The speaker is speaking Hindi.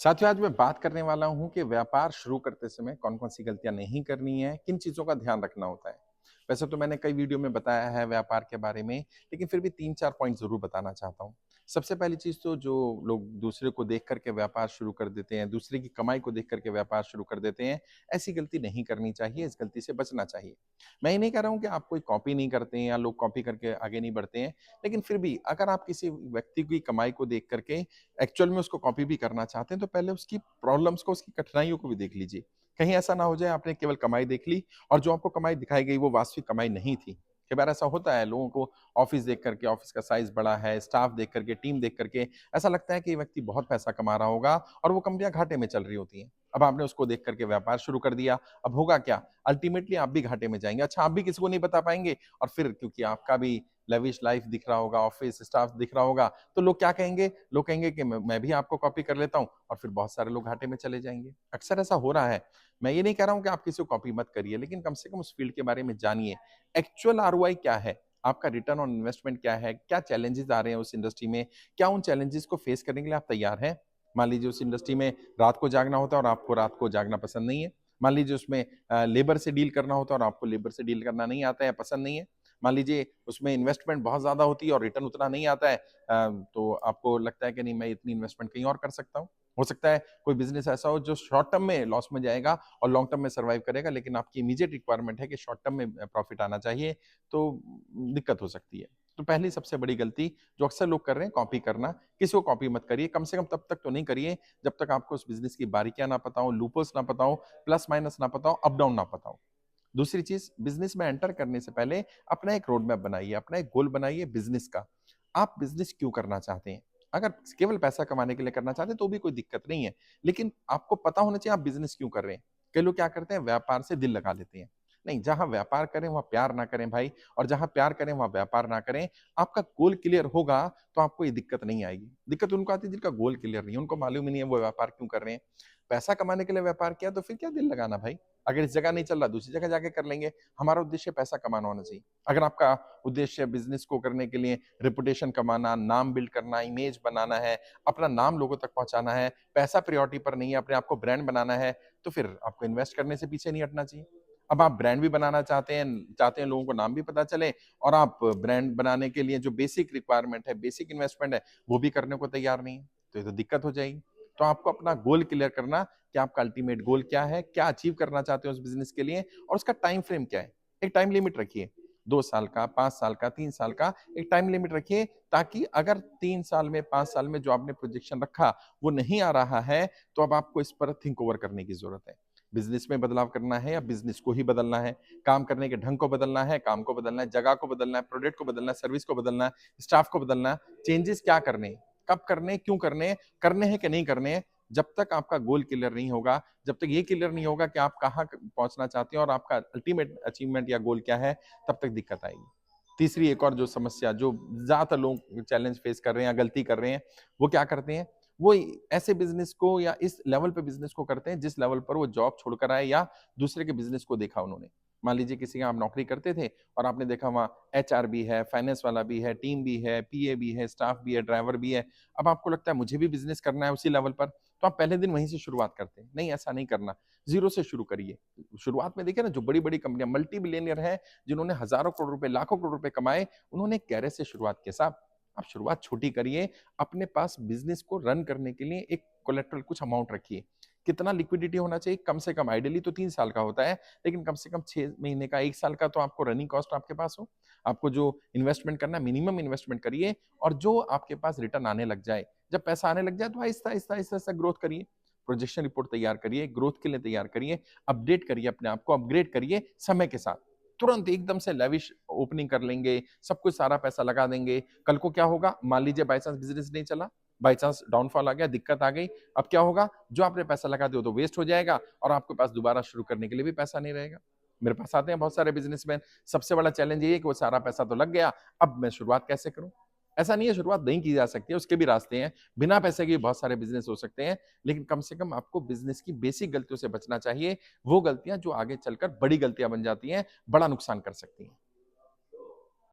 साथियों, आज मैं बात करने वाला हूँ कि व्यापार शुरू करते समय कौन-कौन सी गलतियाँ नहीं करनी है, किन चीज़ों का ध्यान रखना होता है। वैसे तो मैंने कई वीडियो में बताया है व्यापार के बारे में, लेकिन फिर भी 3-4 पॉइंट ज़रूर बताना चाहता हूँ। सबसे पहली चीज़ तो जो लोग दूसरे को देख कर के व्यापार शुरू कर देते हैं, दूसरे की कमाई को देख कर के व्यापार शुरू कर देते हैं, ऐसी गलती नहीं करनी चाहिए, इस गलती से बचना चाहिए। मैं ये नहीं कह रहा हूँ कि आप कोई कॉपी नहीं करते हैं या लोग कॉपी करके आगे नहीं बढ़ते हैं, लेकिन फिर भी अगर आप किसी व्यक्ति की कमाई को देख कर के एक्चुअल में उसको कॉपी भी करना चाहते हैं, तो पहले उसकी प्रॉब्लम्स को, उसकी कठिनाइयों को भी देख लीजिए। कहीं ऐसा ना हो जाए आपने केवल कमाई देख ली और जो आपको कमाई दिखाई गई वो वास्तविक कमाई नहीं थी। कई बार ऐसा होता है लोगों को ऑफ़िस देख कर के, ऑफ़िस का साइज़ बड़ा है, स्टाफ देख कर के, टीम देख कर के ऐसा लगता है कि ये व्यक्ति बहुत पैसा कमा रहा होगा और वो कंपनियाँ घाटे में चल रही होती हैं। अब आपने उसको देख कर के व्यापार शुरू कर दिया, अब होगा क्या? अल्टीमेटली आप भी घाटे में जाएँगे। अच्छा, आप भी किसी को नहीं बता पाएँगे और फिर क्योंकि आपका भी लेविश लाइफ़ दिख रहा होगा, ऑफ़िस स्टाफ दिख रहा होगा, तो लोग क्या कहेंगे? लोग कहेंगे कि मैं भी आपको कॉपी कर लेता हूँ और फिर बहुत सारे लोग घाटे में चले जाएँगे। अक्सर ऐसा हो रहा है। मैं ये नहीं कह रहा हूँ कि आप किसी को कॉपी मत करिए, लेकिन कम से कम उस फ़ील्ड के बारे में जानिए। एक्चुअल आरओआई क्या है? आपका रिटर्न ऑन इन्वेस्टमेंट क्या है? क्या चैलेंजेज़ आ रहे हैं उस इंडस्ट्री में? क्या उन चैलेंजेज़ को फ़ेस करने के लिए आप तैयार हैं? मान लीजिए उस इंडस्ट्री में रात को जागना होता है और आपको रात को जागना पसंद नहीं है। मान लीजिए उसमें लेबर से डील करना होता है और आपको लेबर से डील करना नहीं आता है, पसंद नहीं है। मान लीजिए उसमें इन्वेस्टमेंट बहुत ज़्यादा होती है और रिटर्न उतना नहीं आता है, तो आपको लगता है कि नहीं, मैं इतनी इन्वेस्टमेंट कहीं और कर सकता हूँ। हो सकता है कोई बिज़नेस ऐसा हो जो शॉर्ट टर्म में लॉस में जाएगा और लॉन्ग टर्म में सर्वाइव करेगा, लेकिन आपकी इमीडिएट रिक्वायरमेंट है कि शॉर्ट टर्म में प्रॉफिट आना चाहिए, तो दिक्कत हो सकती है। तो पहली सबसे बड़ी गलती जो अक्सर लोग कर रहे हैं, कॉपी करना। किसी को कॉपी मत करिए, कम से कम तब तक तो नहीं करिए जब तक आपको उस बिज़नेस की बारीकियाँ ना पता हो, लूपहोल्स ना पता हो, प्लस माइनस ना पता हो, अप डाउन ना पता हो। दूसरी चीज़, बिज़नेस में एंटर करने से पहले अपना एक रोड मैप बनाइए, अपना एक गोल बनाइए बिज़नेस का। आप बिज़नेस क्यों करना चाहते हैं? अगर केवल पैसा कमाने के लिए करना चाहते हैं तो भी कोई दिक्कत नहीं है, लेकिन आपको पता होना चाहिए आप बिज़नेस क्यों कर रहे हैं। कई लोग क्या करते हैं, व्यापार से दिल लगा लेते हैं। नहीं, जहाँ व्यापार करें वहाँ प्यार ना करें भाई, और जहाँ प्यार करें वहाँ व्यापार ना करें। आपका गोल क्लियर होगा तो आपको ये दिक्कत नहीं आएगी। दिक्कत उनको आती है जिनका गोल क्लियर नहीं है, उनको मालूम ही नहीं है वो व्यापार क्यों कर रहे हैं। पैसा कमाने के लिए व्यापार किया तो फिर क्या दिल लगाना भाई? अगर इस जगह नहीं चल रहा दूसरी जगह जाके कर लेंगे। हमारा उद्देश्य पैसा कमाना होना चाहिए। अगर आपका उद्देश्य बिज़नेस को करने के लिए रेपुटेशन कमाना, नाम बिल्ड करना, इमेज बनाना है, अपना नाम लोगों तक पहुँचाना है, पैसा प्रायोरिटी पर नहीं है, अपने आप को ब्रांड बनाना है, तो फिर आपको इन्वेस्ट करने से पीछे नहीं हटना चाहिए। अब आप ब्रांड भी बनाना चाहते हैं लोगों को नाम भी पता चले और आप ब्रांड बनाने के लिए जो बेसिक रिक्वायरमेंट है, बेसिक इन्वेस्टमेंट है, वो भी करने को तैयार नहीं है, तो ये तो दिक्कत हो जाएगी। तो आपको अपना गोल क्लियर करना कि आपका अल्टीमेट गोल क्या है, क्या अचीव करना चाहते हो उस बिज़नेस के लिए और उसका टाइम फ्रेम क्या है। एक टाइम लिमिट रखिए, 2 साल का, 5 साल का, 3 साल का एक टाइम लिमिट रखिए, ताकि अगर 3 साल में, 5 साल में जो आपने प्रोजेक्शन रखा, वो नहीं आ रहा है, तो अब आपको इस पर थिंक ओवर करने की ज़रूरत है। बिज़नेस में बदलाव करना है या बिज़नेस को ही बदलना है, काम करने के ढंग को बदलना है, काम को बदलना है, जगह को बदलना है, प्रोडक्ट को बदलना है, सर्विस को बदलना है, स्टाफ को बदलना है, चेंजेस क्या करने हैं, कब करने हैं, क्यों करने हैं कि नहीं करने हैं, जब तक आपका गोल क्लियर नहीं होगा, जब तक ये क्लियर नहीं होगा कि आप कहाँ पहुंचना चाहते हैं और आपका अल्टीमेट अचीवमेंट या गोल क्या है, तब तक दिक्कत आएगी। तीसरी एक और जो समस्या जो ज्यादातर लोग चैलेंज फेस कर रहे हैं या गलती कर रहे हैं, वो क्या करते हैं, वो ऐसे बिजनेस को या इस लेवल पे बिजनेस को करते हैं जिस लेवल पर वो जॉब छोड़कर आए या दूसरे के बिजनेस को देखा उन्होंने। मान लीजिए किसी के यहाँ आप नौकरी करते थे और आपने देखा वहाँ एचआर भी है, फाइनेंस वाला भी है, टीम भी है, पीए भी है, स्टाफ भी है, ड्राइवर भी है। अब आपको लगता है मुझे भी बिजनेस करना है उसी लेवल पर, तो आप पहले दिन वहीं से शुरुआत करते हैं। नहीं, ऐसा नहीं करना, ज़ीरो से शुरू करिए। शुरुआत में देखिए ना, जो बड़ी-बड़ी कंपनियाँ मल्टी बिलियनियर हैं, जिन्होंने हज़ारों करोड़ रुपए, लाखों करोड़ रुपए कमाए, उन्होंने एक गैरेज से शुरुआत की साहब। आप शुरुआत छोटी करिए, अपने पास बिज़नेस को रन करने के लिए एक कोलेटरल कुछ अमाउंट रखिए। कितना लिक्विडिटी होना चाहिए? कम से कम आइडियली तो 3 साल का होता है, लेकिन कम से कम 6 महीने का, 1 साल का तो आपको रनिंग कॉस्ट आपके पास हो। आपको जो इन्वेस्टमेंट करना है, मिनिमम इन्वेस्टमेंट करिए और जो आपके पास रिटर्न आने लग जाए। जब पैसा आने लग जाए तो आहिस्ता-आहिस्ता ग्रोथ करिए। प्रोजेक्शन रिपोर्ट तैयार करिए, ग्रोथ के लिए तैयार करिए, अपडेट करिए अपने आप को, अपग्रेड करिए समय के साथ। तुरंत एकदम से लेविश ओपनिंग कर लेंगे, सब कुछ सारा पैसा लगा देंगे, कल को क्या होगा? मान लीजिए बाय चांस बिज़नेस नहीं चला, बाय चांस डाउनफॉल आ गया, दिक्कत आ गई, अब क्या होगा? जो आपने पैसा लगा दिया वो तो वेस्ट हो जाएगा और आपके पास दोबारा शुरू करने के लिए भी पैसा नहीं रहेगा। मेरे पास आते हैं बहुत सारे बिज़नेसमैन, सबसे बड़ा चैलेंज ये है कि वो सारा पैसा तो लग गया, अब मैं शुरुआत कैसे करूँ? ऐसा नहीं है शुरुआत नहीं की जा सकती है, उसके भी रास्ते हैं। बिना पैसे के भी बहुत सारे बिज़नेस हो सकते हैं, लेकिन कम से कम आपको बिज़नेस की बेसिक गलतियों से बचना चाहिए। वो गलतियाँ जो आगे चलकर बड़ी गलतियाँ बन जाती हैं, बड़ा नुकसान कर सकती हैं।